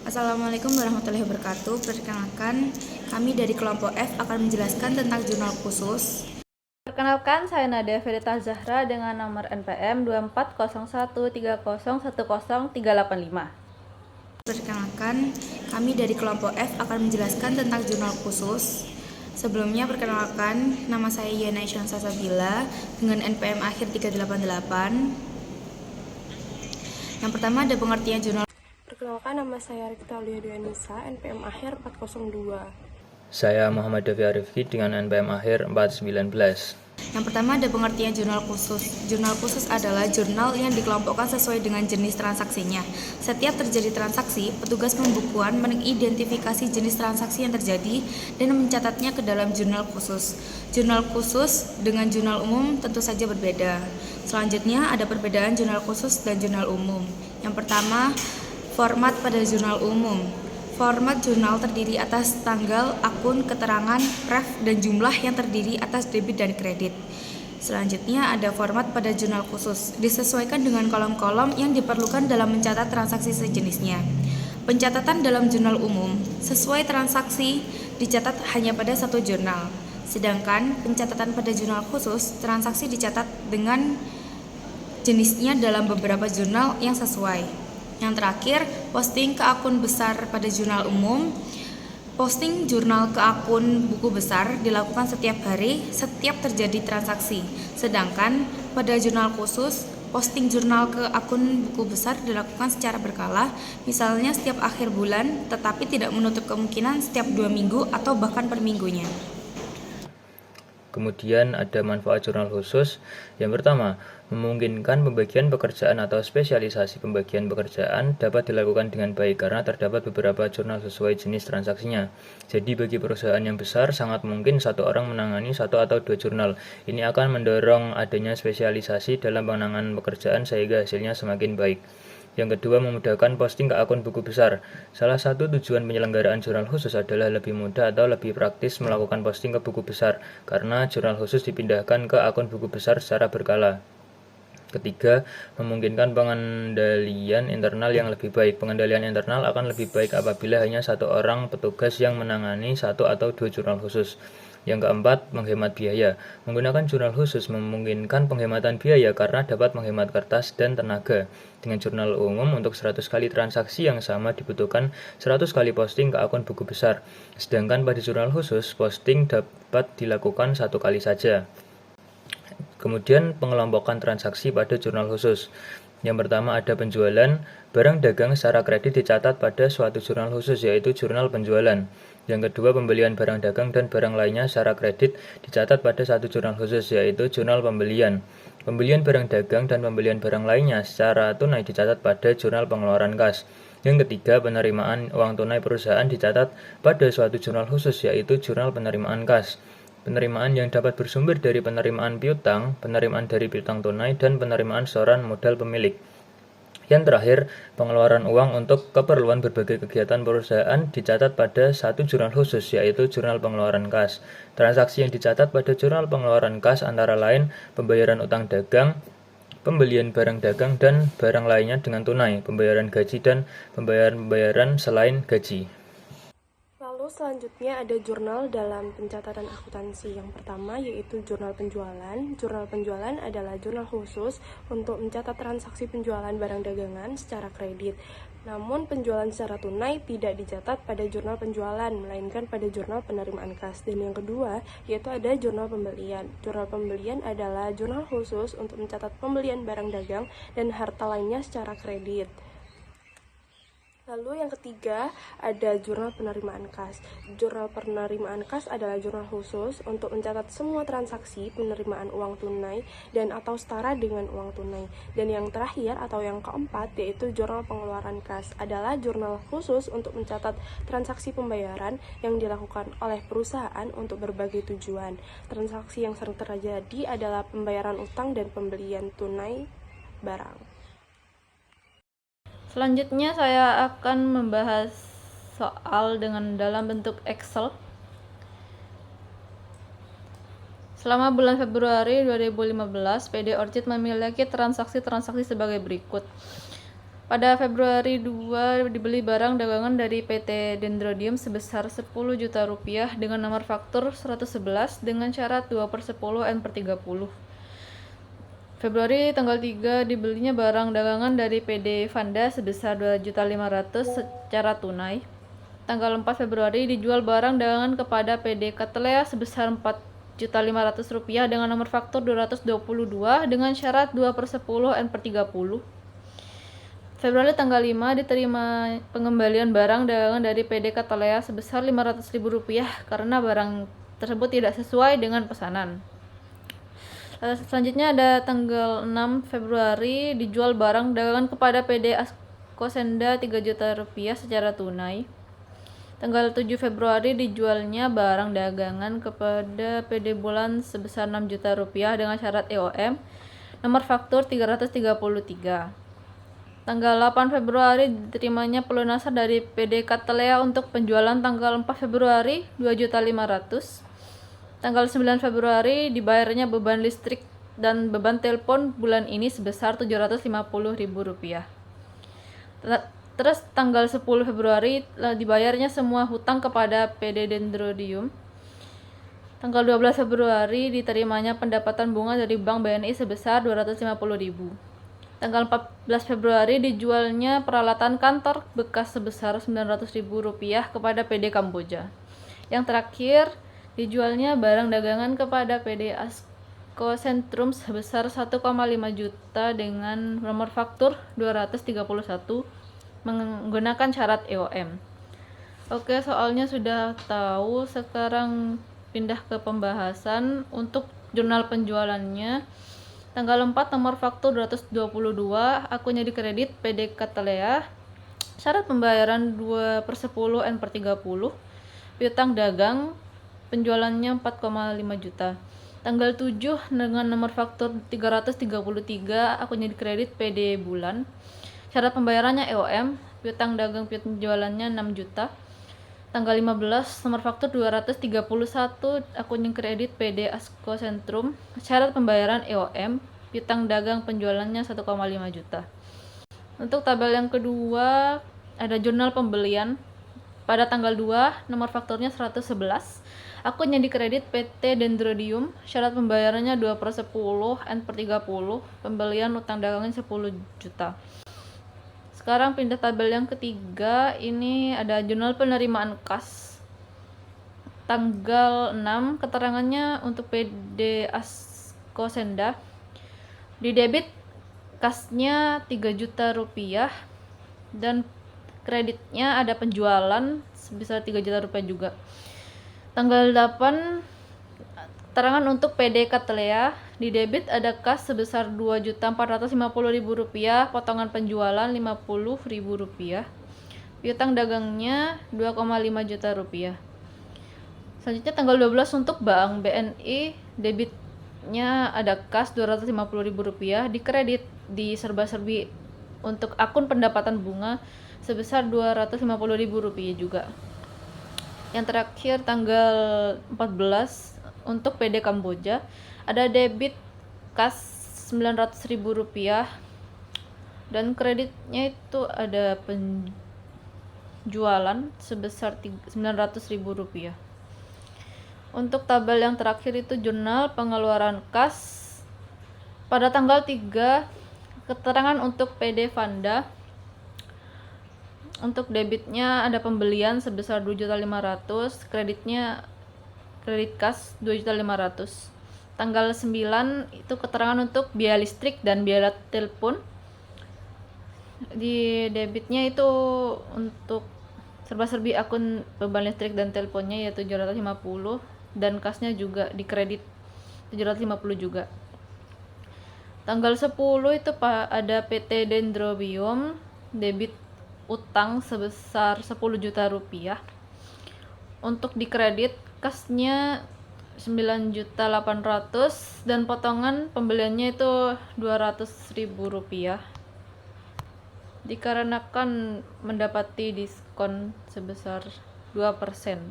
Assalamualaikum warahmatullahi wabarakatuh. Perkenalkan, kami dari kelompok F akan menjelaskan tentang jurnal khusus. Perkenalkan, saya Nadia Verita Zahra dengan nomor NPM 240130100385. Perkenalkan, kami dari kelompok F akan menjelaskan tentang jurnal khusus. Sebelumnya, perkenalkan, nama saya Yana Isyan Sasabila dengan NPM akhir 388. Yang pertama ada pengertian jurnal. Perkenalkan, nama saya Rikta Liadianisa, NPM akhir 402. Saya Muhammad Davi Arifki dengan NPM akhir 419. Yang pertama ada pengertian jurnal khusus. Jurnal khusus adalah jurnal yang dikelompokkan sesuai dengan jenis transaksinya. Setiap terjadi transaksi, petugas pembukuan mengidentifikasi jenis transaksi yang terjadi dan mencatatnya ke dalam jurnal khusus. Jurnal khusus dengan jurnal umum tentu saja berbeda. Selanjutnya ada perbedaan jurnal khusus dan jurnal umum. Yang pertama, format pada jurnal umum. Format jurnal terdiri atas tanggal, akun, keterangan, ref, dan jumlah yang terdiri atas debit dan kredit. Selanjutnya ada format pada jurnal khusus, disesuaikan dengan kolom-kolom yang diperlukan dalam mencatat transaksi sejenisnya. Pencatatan dalam jurnal umum, sesuai transaksi, dicatat hanya pada satu jurnal. Sedangkan pencatatan pada jurnal khusus, transaksi dicatat dengan jenisnya dalam beberapa jurnal yang sesuai. Yang terakhir, posting ke akun besar pada jurnal umum. Posting jurnal ke akun buku besar dilakukan setiap hari, setiap terjadi transaksi. Sedangkan pada jurnal khusus, posting jurnal ke akun buku besar dilakukan secara berkala, misalnya setiap akhir bulan, tetapi tidak menutup kemungkinan setiap 2 minggu atau bahkan per minggunya. Kemudian ada manfaat jurnal khusus. Yang pertama, memungkinkan pembagian pekerjaan atau spesialisasi pembagian pekerjaan dapat dilakukan dengan baik karena terdapat beberapa jurnal sesuai jenis transaksinya. Jadi bagi perusahaan yang besar, sangat mungkin satu orang menangani satu atau dua jurnal. Ini akan mendorong adanya spesialisasi dalam penanganan pekerjaan sehingga hasilnya semakin baik. Yang kedua, memudahkan posting ke akun buku besar. Salah satu tujuan penyelenggaraan jurnal khusus adalah lebih mudah atau lebih praktis melakukan posting ke buku besar, karena jurnal khusus dipindahkan ke akun buku besar secara berkala. Ketiga, memungkinkan pengendalian internal yang lebih baik. Pengendalian internal akan lebih baik apabila hanya satu orang petugas yang menangani satu atau dua jurnal khusus. Yang keempat, menghemat biaya. Menggunakan jurnal khusus memungkinkan penghematan biaya karena dapat menghemat kertas dan tenaga. Dengan jurnal umum, untuk 100 kali transaksi yang sama dibutuhkan 100 kali posting ke akun buku besar. Sedangkan pada jurnal khusus, posting dapat dilakukan satu kali saja. Kemudian pengelompokan transaksi pada jurnal khusus. Yang pertama ada penjualan. Barang dagang secara kredit dicatat pada suatu jurnal khusus, yaitu jurnal penjualan. Yang kedua, pembelian barang dagang dan barang lainnya secara kredit dicatat pada satu jurnal khusus, yaitu jurnal pembelian. Pembelian barang dagang dan pembelian barang lainnya secara tunai dicatat pada jurnal pengeluaran kas. Yang ketiga, penerimaan uang tunai perusahaan dicatat pada suatu jurnal khusus, yaitu jurnal penerimaan kas. Penerimaan yang dapat bersumber dari penerimaan piutang, penerimaan dari piutang tunai, dan penerimaan setoran modal pemilik. Yang terakhir, pengeluaran uang untuk keperluan berbagai kegiatan perusahaan dicatat pada satu jurnal khusus, yaitu jurnal pengeluaran kas. Transaksi yang dicatat pada jurnal pengeluaran kas antara lain pembayaran utang dagang, pembelian barang dagang dan barang lainnya dengan tunai, pembayaran gaji dan pembayaran selain gaji. Lalu selanjutnya ada jurnal dalam pencatatan akuntansi. Yang pertama yaitu jurnal penjualan. Jurnal penjualan adalah jurnal khusus untuk mencatat transaksi penjualan barang dagangan secara kredit. Namun penjualan secara tunai tidak dicatat pada jurnal penjualan, melainkan pada jurnal penerimaan kas. Dan yang kedua yaitu ada jurnal pembelian. Jurnal pembelian adalah jurnal khusus untuk mencatat pembelian barang dagang dan harta lainnya secara kredit. Lalu yang ketiga ada jurnal penerimaan kas. Jurnal penerimaan kas adalah jurnal khusus untuk mencatat semua transaksi penerimaan uang tunai dan atau setara dengan uang tunai. Dan yang terakhir atau yang keempat yaitu jurnal pengeluaran kas adalah jurnal khusus untuk mencatat transaksi pembayaran yang dilakukan oleh perusahaan untuk berbagai tujuan. Transaksi yang sering terjadi adalah pembayaran utang dan pembelian tunai barang. Selanjutnya saya akan membahas soal dengan dalam bentuk Excel. Selama bulan Februari 2015, PD Orchid memiliki transaksi-transaksi sebagai berikut. Pada Februari 2 dibeli barang dagangan dari PT Dendrodium sebesar 10 juta rupiah dengan nomor faktur 111 dengan syarat 2/10 N/30. Februari tanggal 3 dibelinya barang dagangan dari PD Vanda sebesar 2.500.000 secara tunai. Tanggal 4 Februari dijual barang dagangan kepada PD Katelea sebesar 4.500.000 rupiah dengan nomor faktur 222 dengan syarat 2/10 N/30. Februari tanggal 5 diterima pengembalian barang dagangan dari PD Katelea sebesar 500.000 rupiah karena barang tersebut tidak sesuai dengan pesanan. Selanjutnya ada tanggal 6 Februari dijual barang dagangan kepada PD Askosenda 3 juta rupiah secara tunai. Tanggal 7 Februari dijualnya barang dagangan kepada PD Bulan sebesar 6 juta rupiah dengan syarat EOM nomor faktur 333. Tanggal 8 Februari diterimanya pelunasan dari PD Katelea untuk penjualan tanggal 4 Februari 2.500.000. Tanggal 9 Februari dibayarnya beban listrik dan beban telepon bulan ini sebesar 750.000 rupiah. Terus tanggal 10 Februari dibayarnya semua hutang kepada PD Dendrodium. Tanggal 12 Februari diterimanya pendapatan bunga dari Bank BNI sebesar 250.000. Tanggal 14 Februari dijualnya peralatan kantor bekas sebesar 900.000 rupiah kepada PD Kamboja. Yang terakhir, dijualnya barang dagangan kepada PD Asko Sentrum sebesar 1,5 juta dengan nomor faktur 231 menggunakan syarat EOM. Oke, soalnya sudah tahu, sekarang pindah ke pembahasan untuk jurnal penjualannya. Tanggal 4 nomor faktur 222, akunnya dikredit PD Katelea. Syarat pembayaran 2/10 N/30. Piutang dagang penjualannya 4,5 juta. Tanggal 7 dengan nomor faktur 333, akunnya dikredit PD Bulan. Syarat pembayarannya EOM. Piutang dagang penjualannya 6 juta. Tanggal 15 nomor faktur 231, akun kredit PD Asko Sentrum. Syarat pembayaran EOM, piutang dagang penjualannya 1,5 juta. Untuk tabel yang kedua ada jurnal pembelian. Pada tanggal 2 nomor fakturnya 111, akun yang dikredit PT Dendrodium. Syarat pembayarannya 2/10 N/30. Pembelian utang dagangnya 10 juta. Sekarang pindah tabel yang ketiga, ini ada jurnal penerimaan kas. Tanggal 6, keterangannya untuk PD Askosenda. Di debit kasnya 3 juta rupiah dan kreditnya ada penjualan sebesar 3 juta rupiah juga. Tanggal 8, keterangan untuk PD Katelea. Di debit ada kas sebesar 2.450.000 rupiah, potongan penjualan 50.000 rupiah. Piutang dagangnya 2,5 juta rupiah. Selanjutnya tanggal 12 untuk Bank BNI, debitnya ada kas 250.000 rupiah, dikredit di serba-serbi untuk akun pendapatan bunga sebesar 250.000 rupiah juga. Yang terakhir tanggal 14 untuk PD Kamboja, ada debit kas 900.000 rupiah dan kreditnya itu ada penjualan sebesar 900.000 rupiah. Untuk tabel yang terakhir itu jurnal pengeluaran kas. Pada tanggal 3, keterangan untuk PD Vanda. Untuk debitnya ada pembelian sebesar 2.500.000, kredit kas 2.500.000. Tanggal 9 itu keterangan untuk biaya listrik dan biaya telepon. Di debitnya itu untuk serba-serbi akun beban listrik dan teleponnya yaitu 750, dan kasnya juga dikredit 750 juga. Tanggal 10 itu ada PT Dendrodium, debit utang sebesar 10 juta rupiah. Untuk dikredit kasnya 9.800.000 dan potongan pembeliannya itu 200.000 rupiah. Dikarenakan mendapati diskon sebesar 2%.